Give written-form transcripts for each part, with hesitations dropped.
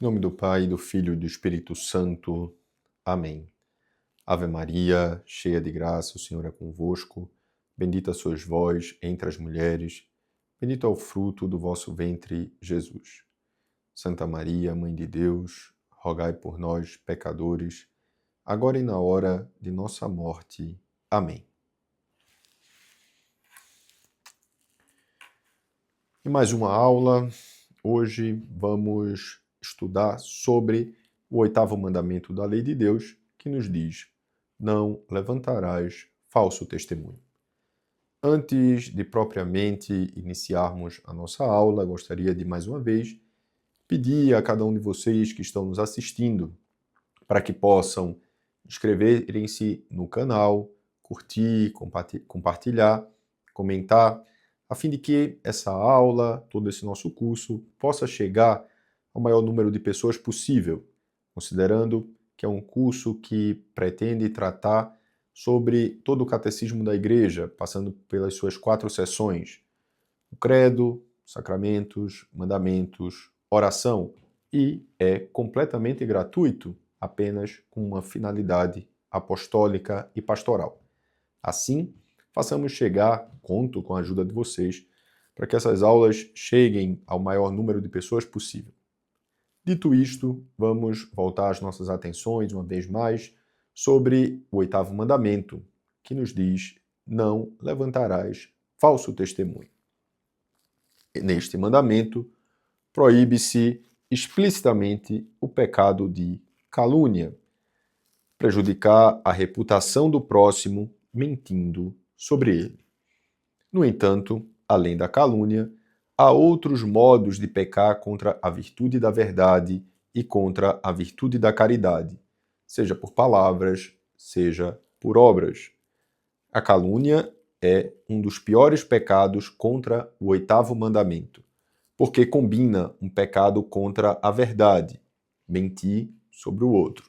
nome do Pai, do Filho e do Espírito Santo. Amém. Ave Maria, cheia de graça, o Senhor é convosco. Bendita sois vós entre as mulheres. Bendito é o fruto do vosso ventre, Jesus. Santa Maria, Mãe de Deus, rogai por nós, pecadores, agora e na hora de nossa morte. Amém. E mais uma aula. Hoje vamos estudar sobre o 8º mandamento da lei de Deus, que nos diz: não levantarás falso testemunho. Antes de propriamente iniciarmos a nossa aula, gostaria de mais uma vez pedir a cada um de vocês que estão nos assistindo para que possam inscreverem-se no canal, curtir, compartilhar, comentar, a fim de que essa aula, todo esse nosso curso, possa chegar ao maior número de pessoas possível, considerando que é um curso que pretende tratar sobre todo o catecismo da Igreja, passando pelas suas 4 seções: o credo, sacramentos, mandamentos, oração, e é completamente gratuito, apenas com uma finalidade apostólica e pastoral. Assim, façamos chegar, conto com a ajuda de vocês, para que essas aulas cheguem ao maior número de pessoas possível. Dito isto, vamos voltar as nossas atenções, uma vez mais, sobre o 8º mandamento, que nos diz: não levantarás falso testemunho. Neste mandamento, proíbe-se explicitamente o pecado de calúnia, prejudicar a reputação do próximo mentindo sobre ele. No entanto, além da calúnia, há outros modos de pecar contra a virtude da verdade e contra a virtude da caridade, seja por palavras, seja por obras. A calúnia é um dos piores pecados contra o 8º mandamento, porque combina um pecado contra a verdade, mentir sobre o outro,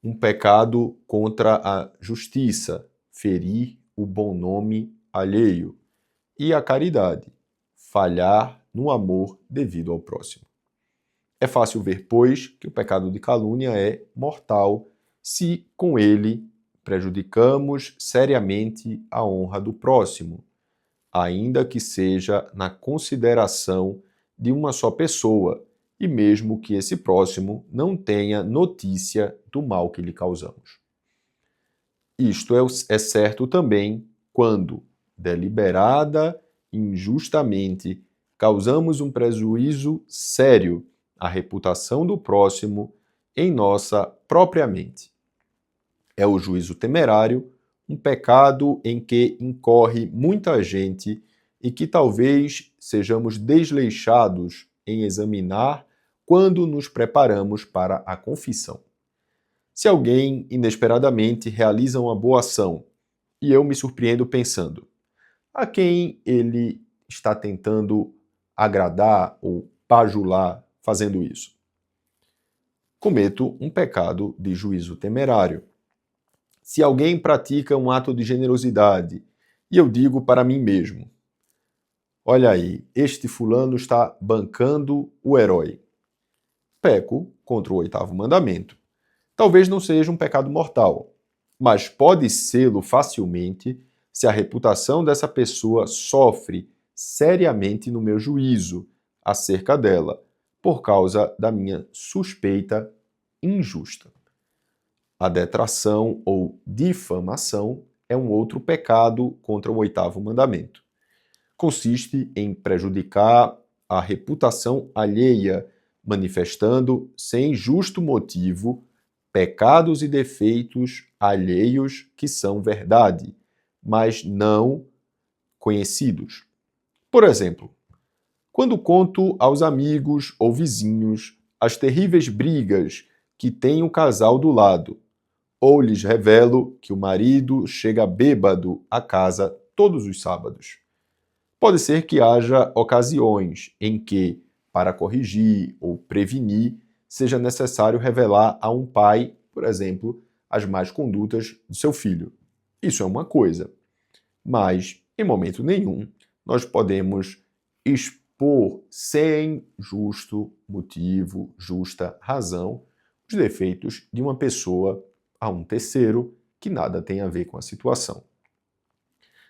um pecado contra a justiça, ferir o bom nome alheio, e a caridade, falhar no amor devido ao próximo. É fácil ver, pois, que o pecado de calúnia é mortal se com ele prejudicamos seriamente a honra do próximo, ainda que seja na consideração de uma só pessoa, e mesmo que esse próximo não tenha notícia do mal que lhe causamos. Isto é certo também quando, deliberada e injustamente, causamos um prejuízo sério à reputação do próximo em nossa própria mente. É o juízo temerário, um pecado em que incorre muita gente e que talvez sejamos desleixados em examinar quando nos preparamos para a confissão. Se alguém inesperadamente realiza uma boa ação e eu me surpreendo pensando: a quem ele está tentando agradar ou bajular fazendo isso? Cometo um pecado de juízo temerário. Se alguém pratica um ato de generosidade e eu digo para mim mesmo: olha aí, este fulano está bancando o herói, peco contra o 8º mandamento. Talvez não seja um pecado mortal, mas pode sê-lo facilmente se a reputação dessa pessoa sofre seriamente no meu juízo acerca dela, por causa da minha suspeita injusta. A detração ou difamação é um outro pecado contra o 8º mandamento. Consiste em prejudicar a reputação alheia, manifestando, sem justo motivo, pecados e defeitos alheios que são verdade, mas não conhecidos. Por exemplo, quando conto aos amigos ou vizinhos as terríveis brigas que tem o casal do lado, ou lhes revelo que o marido chega bêbado à casa todos os sábados. Pode ser que haja ocasiões em que, para corrigir ou prevenir, seja necessário revelar a um pai, por exemplo, as más condutas de seu filho. Isso é uma coisa. Mas, em momento nenhum, nós podemos expor sem justo motivo, justa razão, os defeitos de uma pessoa a um terceiro que nada tem a ver com a situação.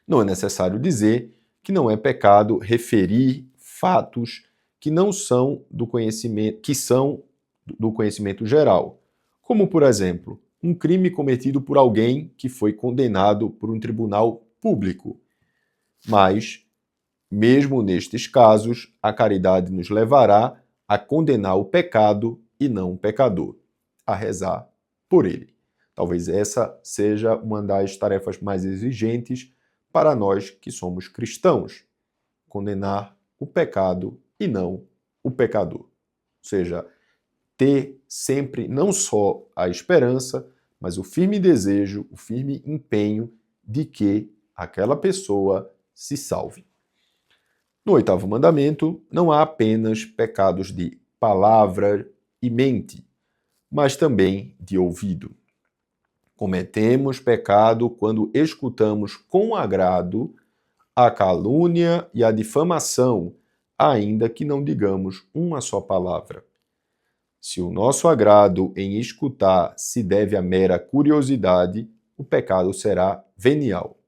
Não é necessário dizer que não é pecado referir fatos que não são do conhecimento, que são do conhecimento geral, como, por exemplo, um crime cometido por alguém que foi condenado por um tribunal público. Mas, mesmo nestes casos, a caridade nos levará a condenar o pecado e não o pecador, a rezar por ele. Talvez essa seja uma das tarefas mais exigentes para nós que somos cristãos, condenar o pecado e não o pecador. Ou seja, ter sempre não só a esperança, mas o firme desejo, o firme empenho de que aquela pessoa se salve. No oitavo mandamento, não há apenas pecados de palavra e mente, mas também de ouvido. Cometemos pecado quando escutamos com agrado a calúnia e a difamação, ainda que não digamos uma só palavra. Se o nosso agrado em escutar se deve à mera curiosidade, o pecado será venial.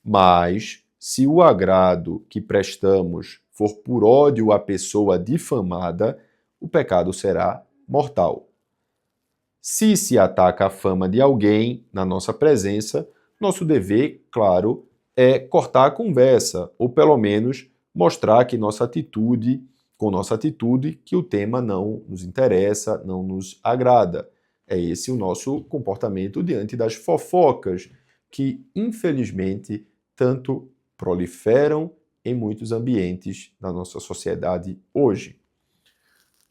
Mas, se o agrado que prestamos for por ódio à pessoa difamada, o pecado será mortal. Se se ataca a fama de alguém na nossa presença, nosso dever, claro, é cortar a conversa, ou pelo menos mostrar que com nossa atitude, que o tema não nos interessa, não nos agrada. É esse o nosso comportamento diante das fofocas, que, infelizmente, tanto proliferam em muitos ambientes da nossa sociedade hoje.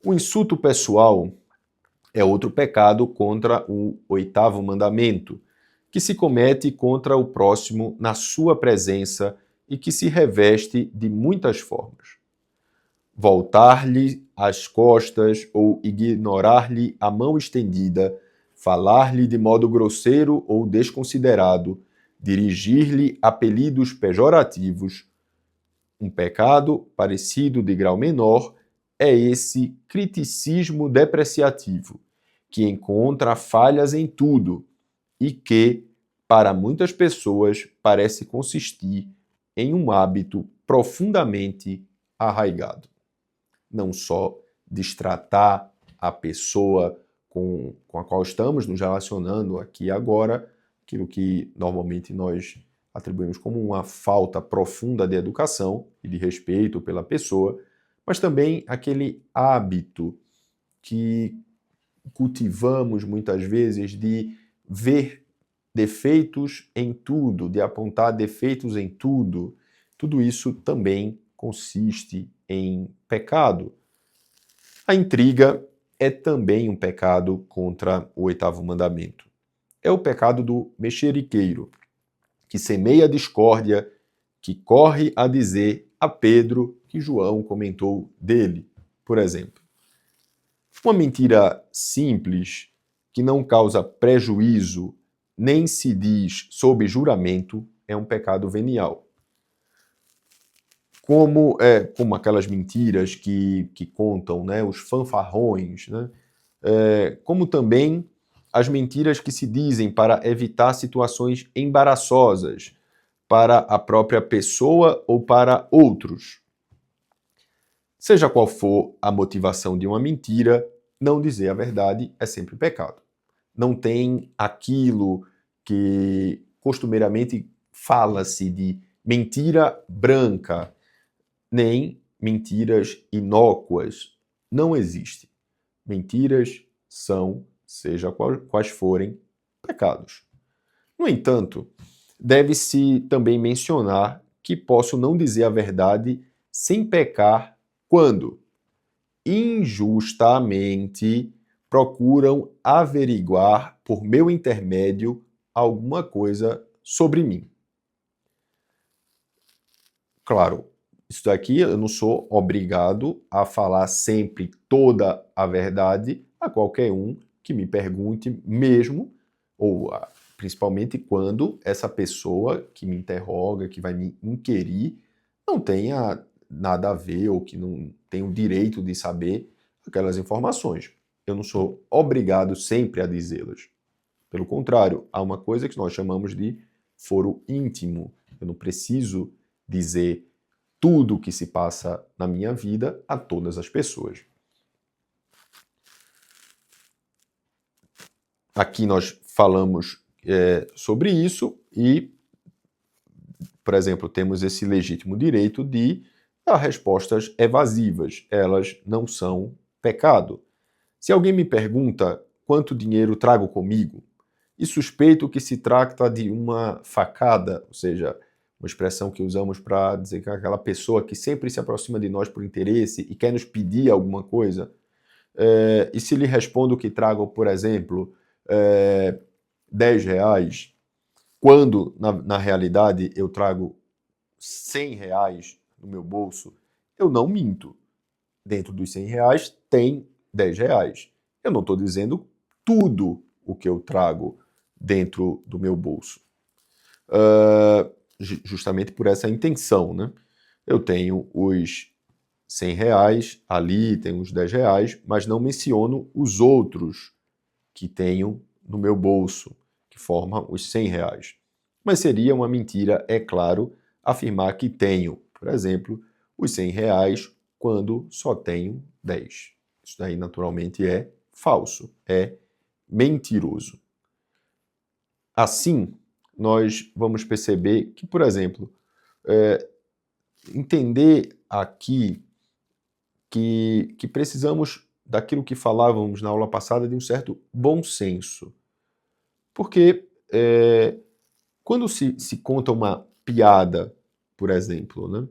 O insulto pessoal é outro pecado contra o oitavo mandamento, que se comete contra o próximo na sua presença e que se reveste de muitas formas. Voltar-lhe as costas ou ignorar-lhe a mão estendida, falar-lhe de modo grosseiro ou desconsiderado, dirigir-lhe apelidos pejorativos. Um pecado parecido de grau menor é esse criticismo depreciativo, que encontra falhas em tudo e que, para muitas pessoas, parece consistir em um hábito profundamente arraigado. Não só destratar a pessoa com a qual estamos nos relacionando aqui e agora, aquilo que normalmente nós atribuímos como uma falta profunda de educação e de respeito pela pessoa, mas também aquele hábito que cultivamos muitas vezes de ver defeitos em tudo, de apontar defeitos em tudo. Tudo isso também consiste em pecado. A intriga é também um pecado contra o oitavo mandamento. É o pecado do mexeriqueiro, que semeia a discórdia, que corre a dizer a Pedro que João comentou dele, por exemplo. Uma mentira simples, que não causa prejuízo, nem se diz sob juramento, é um pecado venial. Como aquelas mentiras que contam, né, os fanfarrões, né? Como também as mentiras que se dizem para evitar situações embaraçosas para a própria pessoa ou para outros. Seja qual for a motivação de uma mentira, não dizer a verdade é sempre pecado. Não tem aquilo que costumeiramente fala-se de mentira branca, nem mentiras inócuas. Não existe. Mentiras são, seja quais forem, pecados. No entanto, deve-se também mencionar que posso não dizer a verdade sem pecar quando injustamente procuram averiguar por meu intermédio alguma coisa sobre mim. Claro, isso daqui eu não sou obrigado a falar sempre toda a verdade a qualquer um que me pergunte mesmo, ou principalmente quando essa pessoa que me interroga, que vai me inquirir, não tenha nada a ver ou que não tem o direito de saber aquelas informações. Eu não sou obrigado sempre a dizê-las. Pelo contrário, há uma coisa que nós chamamos de foro íntimo. Eu não preciso dizer tudo o que se passa na minha vida a todas as pessoas. Aqui nós falamos sobre isso e, por exemplo, temos esse legítimo direito de dar respostas evasivas. Elas não são pecado. Se alguém me pergunta quanto dinheiro trago comigo e suspeito que se trata de uma facada, ou seja, uma expressão que usamos para dizer que é aquela pessoa que sempre se aproxima de nós por interesse e quer nos pedir alguma coisa, e se lhe respondo que trago, por exemplo, 10 reais, quando na realidade eu trago 100 reais no meu bolso, eu não minto. Dentro dos 100 reais tem 10 reais. Eu não estou dizendo tudo o que eu trago dentro do meu bolso. Justamente por essa intenção, né? Eu tenho os 100 reais, ali tem os 10 reais, mas não menciono os outros que tenho no meu bolso, que formam os 100 reais. Mas seria uma mentira, é claro, afirmar que tenho, por exemplo, os 100 reais quando só tenho 10. Isso daí, naturalmente, é falso, é mentiroso. Assim, nós vamos perceber que, por exemplo, entender aqui que precisamos daquilo que falávamos na aula passada de um certo bom senso. Porque quando se conta uma piada, por exemplo, né,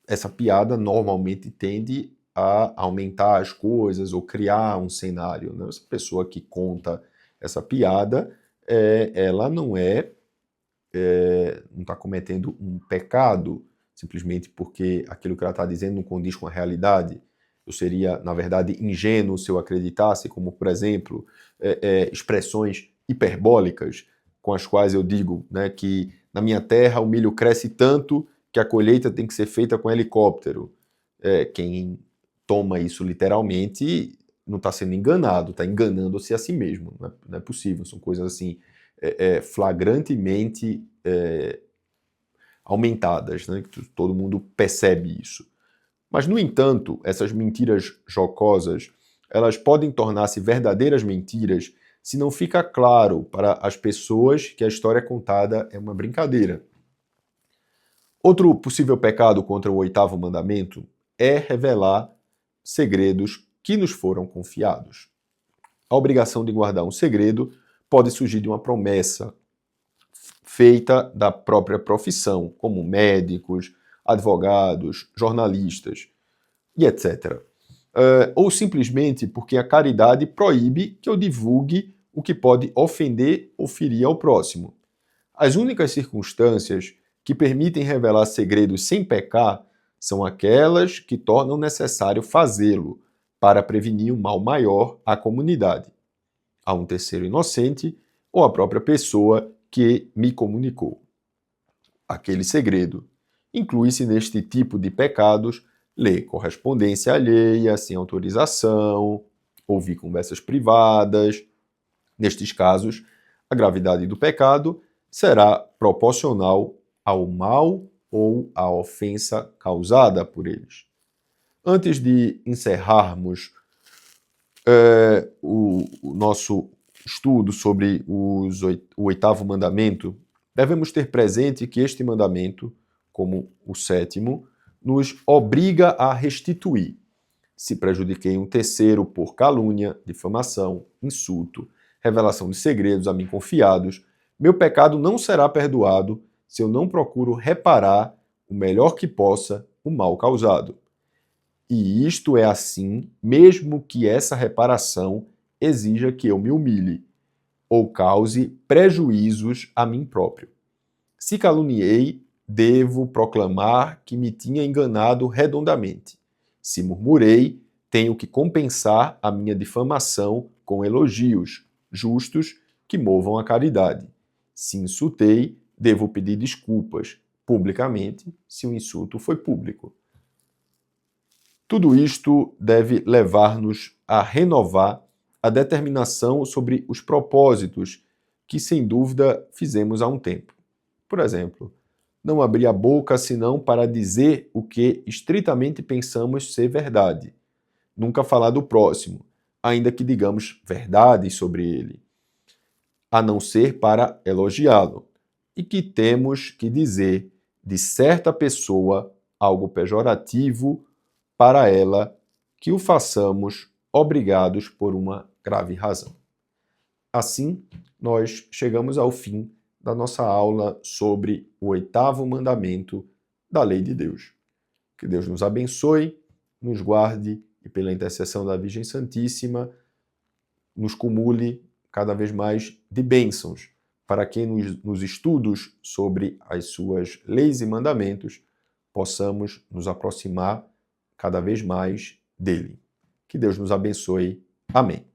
essa piada normalmente tende a aumentar as coisas ou criar um cenário. Né? Essa pessoa que conta essa piada, ela não está cometendo um pecado simplesmente porque aquilo que ela está dizendo não condiz com a realidade. Eu seria, na verdade, ingênuo se eu acreditasse, como, por exemplo, expressões hiperbólicas, com as quais eu digo, né, que na minha terra o milho cresce tanto que a colheita tem que ser feita com helicóptero. Quem toma isso literalmente não está sendo enganado, está enganando-se a si mesmo. Não é possível, são coisas assim flagrantemente aumentadas, né? Todo mundo percebe isso. Mas, no entanto, essas mentiras jocosas, elas podem tornar-se verdadeiras mentiras se não fica claro para as pessoas que a história contada é uma brincadeira. Outro possível pecado contra o 8º mandamento é revelar segredos que nos foram confiados. A obrigação de guardar um segredo pode surgir de uma promessa feita da própria profissão, como médicos, advogados, jornalistas e etc. Ou simplesmente porque a caridade proíbe que eu divulgue o que pode ofender ou ferir ao próximo. As únicas circunstâncias que permitem revelar segredos sem pecar são aquelas que tornam necessário fazê-lo para prevenir um mal maior à comunidade, a um terceiro inocente ou à própria pessoa que me comunicou. Aquele segredo inclui-se neste tipo de pecados ler correspondência alheia sem autorização, ouvir conversas privadas. Nestes casos, a gravidade do pecado será proporcional ao mal ou à ofensa causada por eles. Antes de encerrarmos o nosso estudo sobre o 8º mandamento, devemos ter presente que este mandamento, como o 7º, nos obriga a restituir. Se prejudiquei um terceiro por calúnia, difamação, insulto, revelação de segredos a mim confiados, meu pecado não será perdoado se eu não procuro reparar o melhor que possa o mal causado. E isto é assim, mesmo que essa reparação exija que eu me humilhe ou cause prejuízos a mim próprio. Se caluniei, devo proclamar que me tinha enganado redondamente. Se murmurei, tenho que compensar a minha difamação com elogios justos que movam a caridade. Se insultei, devo pedir desculpas, publicamente se o insulto foi público. Tudo isto deve levar-nos a renovar a determinação sobre os propósitos que, sem dúvida, fizemos há um tempo. Por exemplo, não abrir a boca senão para dizer o que estritamente pensamos ser verdade. Nunca falar do próximo, ainda que digamos verdades sobre ele, a não ser para elogiá-lo, e que temos que dizer de certa pessoa algo pejorativo para ela, que o façamos obrigados por uma grave razão. Assim, nós chegamos ao fim da nossa aula sobre o 8º mandamento da lei de Deus. Que Deus nos abençoe, nos guarde e, pela intercessão da Virgem Santíssima, nos cumule cada vez mais de bênçãos, para que nos estudos sobre as suas leis e mandamentos possamos nos aproximar cada vez mais dele. Que Deus nos abençoe. Amém.